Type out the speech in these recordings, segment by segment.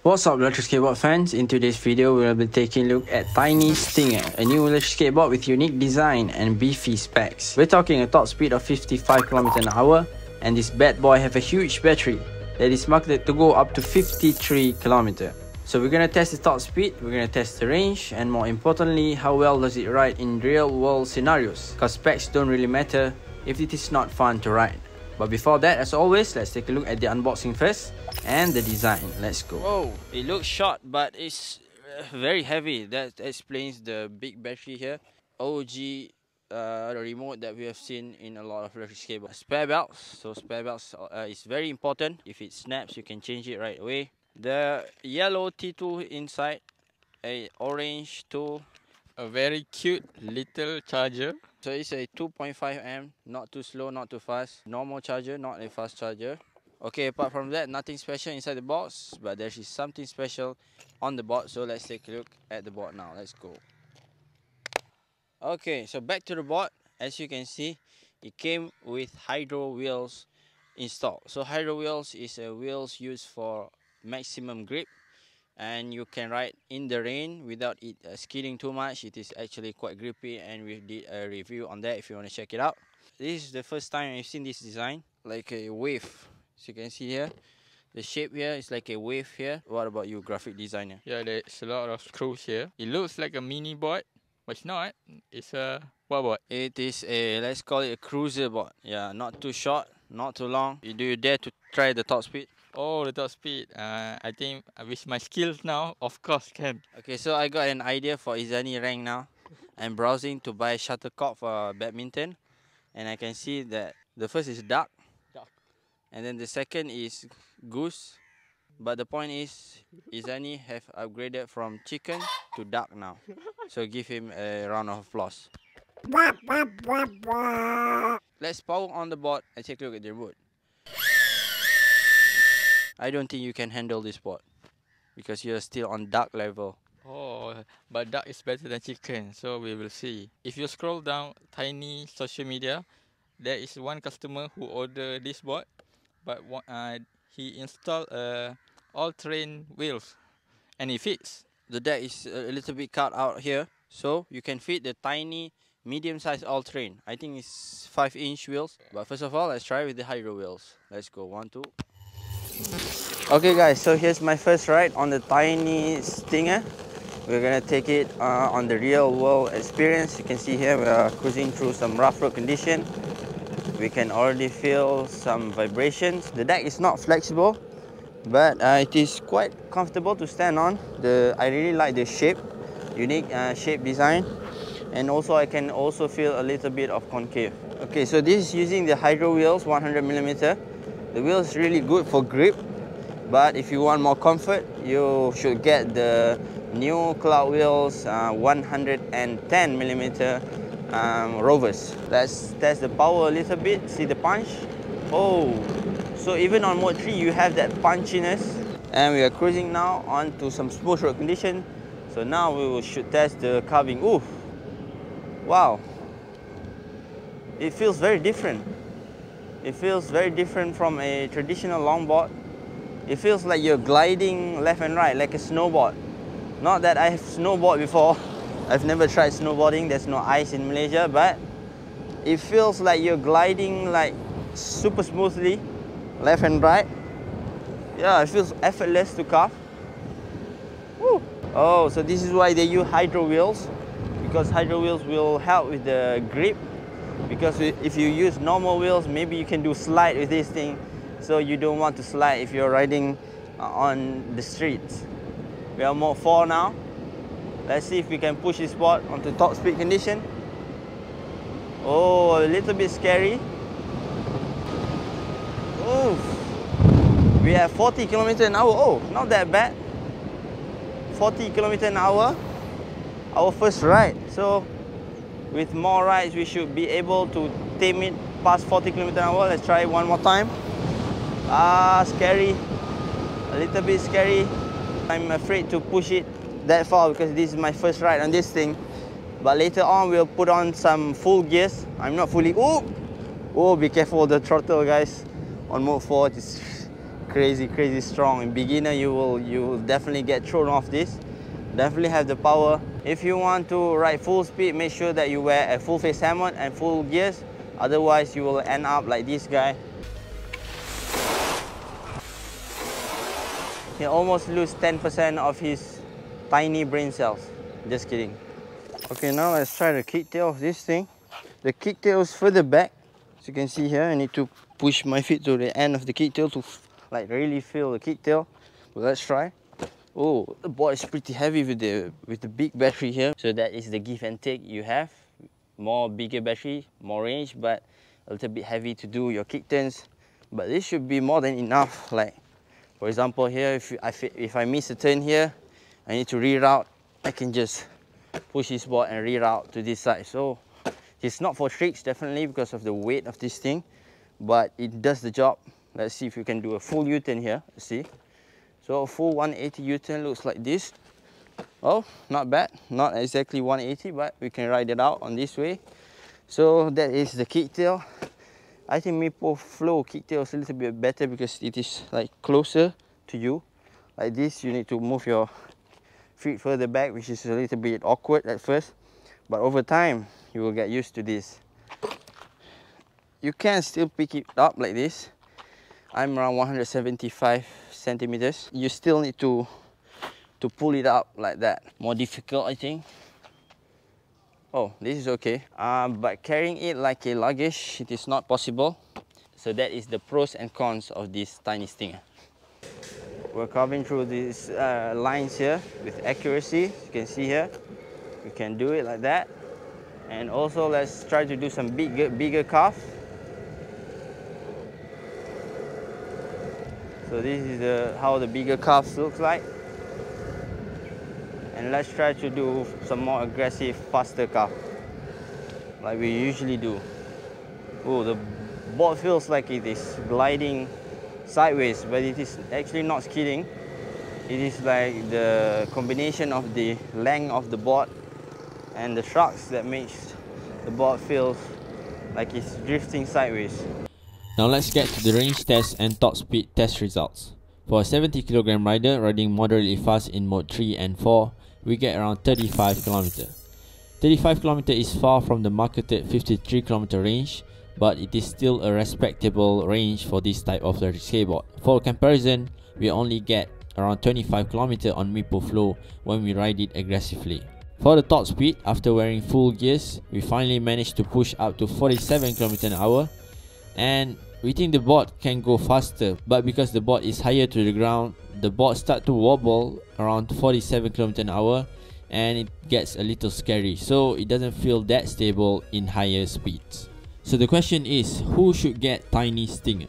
What's up electric skateboard fans? In today's video we will be taking a look at Tynee Stinger, a new electric skateboard with unique design and beefy specs. We're talking a top speed of 55 km/h, and this bad boy have a huge battery that is marketed to go up to 53 km. So we're gonna test the top speed, we're gonna test the range, and more importantly, how well does it ride in real world scenarios, cause specs don't really matter if it is not fun to ride. But before that, as always, let's take a look at the unboxing first and the design. Let's go. Whoa, it looks short, but it's very heavy. That explains the big battery here. OG remote that we have seen in a lot of electric skateboards. Spare belts. So spare belts is very important. If it snaps, you can change it right away. The yellow T2 inside, a orange tool, a very cute little charger. So it's a 2.5 amp, not too slow, not too fast. Normal charger, not a fast charger. Okay, apart from that, nothing special inside the box, but there is something special on the board. So let's take a look at the board now. Let's go. Okay, so back to the board. As you can see, it came with hydro wheels installed. So hydro wheels is a wheels used for maximum grip, and you can ride in the rain without it skidding too much. It is actually quite grippy, and we did a review on that if you want to check it out. This is the first time I've seen this design, like a wave. So you can see here, the shape here is like a wave here. What about you, graphic designer? Yeah, there's a lot of screws here. It looks like a mini board, but it's not. It's a what board? It is a, let's call it a cruiser board. Yeah, not too short, not too long. Do you dare to try the top speed? Oh, the top speed. I think with my skills now, of course can. Okay, so I got an idea for Izani rank now. I'm browsing to buy shuttlecock for badminton, and I can see that the first is duck, and then the second is goose. But the point is, Izani have upgraded from chicken to duck now. So give him a round of applause. Let's power on the board and take a look at the remote. I don't think you can handle this board because you're still on duck level. Oh, but duck is better than chicken, so we will see. If you scroll down Tynee social media, there is one customer who ordered this board, but he installed all-terrain wheels, and it fits. The deck is a little bit cut out here, so you can fit the tiny medium-sized all-terrain. I think it's 5-inch wheels. But first of all, let's try with the hydro wheels. Let's go, 1, 2. Okay guys, so here's my first ride on the Tynee Stinger. We're gonna take it on the real world experience. You can see here we are cruising through some rough road condition. We can already feel some vibrations. The deck is not flexible, but it is quite comfortable to stand on. I really like the shape, unique shape design, and also I can also feel a little bit of concave. Okay, so this is using the hydro wheels, 100mm. The wheel is really good for grip, but if you want more comfort, you should get the new cloud wheels, 110mm rovers. Let's test the power a little bit, see the punch. Oh, so even on mode 3 you have that punchiness. And we are cruising now onto some smooth road condition. So now we should test the carving. Ooh, wow, it feels very different. It feels very different from a traditional longboard. It feels like you're gliding left and right, like a snowboard. Not that I have snowboard before. I've never tried snowboarding. There's no ice in Malaysia, but it feels like you're gliding like super smoothly, left and right. Yeah, it feels effortless to carve. Woo. Oh, so this is why they use hydro wheels, because hydro wheels will help with the grip. Because if you use normal wheels, maybe you can do slide with this thing, so you don't want to slide if you're riding on the streets. We are mode 4 now. Let's see if we can push this board onto top speed condition. Oh, a little bit scary. Oof. We have 40 km/h. Oh, not that bad. 40 km/h. Our first ride. So with more rides, we should be able to tame it past 40 km/h. Let's try one more time. Scary. A little bit scary. I'm afraid to push it that far because this is my first ride on this thing. But later on, we'll put on some full gears. I'm not fully... Oh, be careful of the throttle, guys. On mode 4, it's crazy strong. In beginner, you will definitely get thrown off this. Definitely have the power. If you want to ride full speed, make sure that you wear a full face helmet and full gears. Otherwise, you will end up like this guy. He almost lose 10% of his tiny brain cells. Just kidding. Okay, now let's try the kicktail of this thing. The kicktail is further back. As you can see here, I need to push my feet to the end of the kicktail to like really feel the kicktail. But let's try. Oh, the board is pretty heavy with the big battery here. So that is the give and take you have. More bigger battery, more range, but a little bit heavy to do your kick turns. But this should be more than enough. Like for example here, if I miss a turn here, I need to reroute. I can just push this board and reroute to this side. So it's not for tricks, definitely, because of the weight of this thing, but it does the job. Let's see if we can do a full U-turn here. Let's see. So a full 180 U-turn looks like this. Oh, not bad. Not exactly 180, but we can ride it out on this way. So that is the kicktail. I think Meepo Flow kicktail is a little bit better because it is like closer to you. Like this, you need to move your feet further back, which is a little bit awkward at first. But over time, you will get used to this. You can still pick it up like this. I'm around 175 centimeters. You still need to pull it up like that. More difficult, I think. Oh, this is okay. But carrying it like a luggage, it is not possible. So that is the pros and cons of this Tynee Stinger. We're carving through these lines here with accuracy. You can see here, you can do it like that. And also let's try to do some bigger carve. So this is how the bigger carves looks like. And let's try to do some more aggressive, faster carve, like we usually do. Oh, the board feels like it is gliding sideways, but it is actually not skidding. It is like the combination of the length of the board and the shocks that makes the board feel like it's drifting sideways. Now let's get to the range test and top speed test results. For a 70 kg rider riding moderately fast in mode 3 and 4, we get around 35 km. 35 km is far from the marketed 53 km range, but it is still a respectable range for this type of electric skateboard. For comparison, we only get around 25 km on Meepo Flow when we ride it aggressively. For the top speed, after wearing full gears, we finally managed to push up to 47 km/h, and we think the board can go faster, but because the board is higher to the ground, the board starts to wobble around 47 km/h and it gets a little scary, so it doesn't feel that stable in higher speeds. So the question is, who should get Tynee Stinger?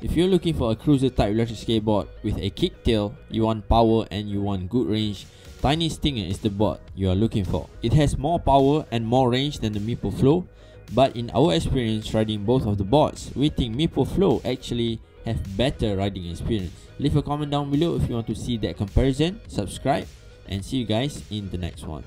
If you're looking for a cruiser type electric skateboard with a kicktail, you want power and you want good range, Tynee Stinger is the board you are looking for. It has more power and more range than the Meepo Flow, but in our experience riding both of the boards, we think Meepo Flow actually have better riding experience. Leave a comment down below if you want to see that comparison, subscribe, and see you guys in the next one.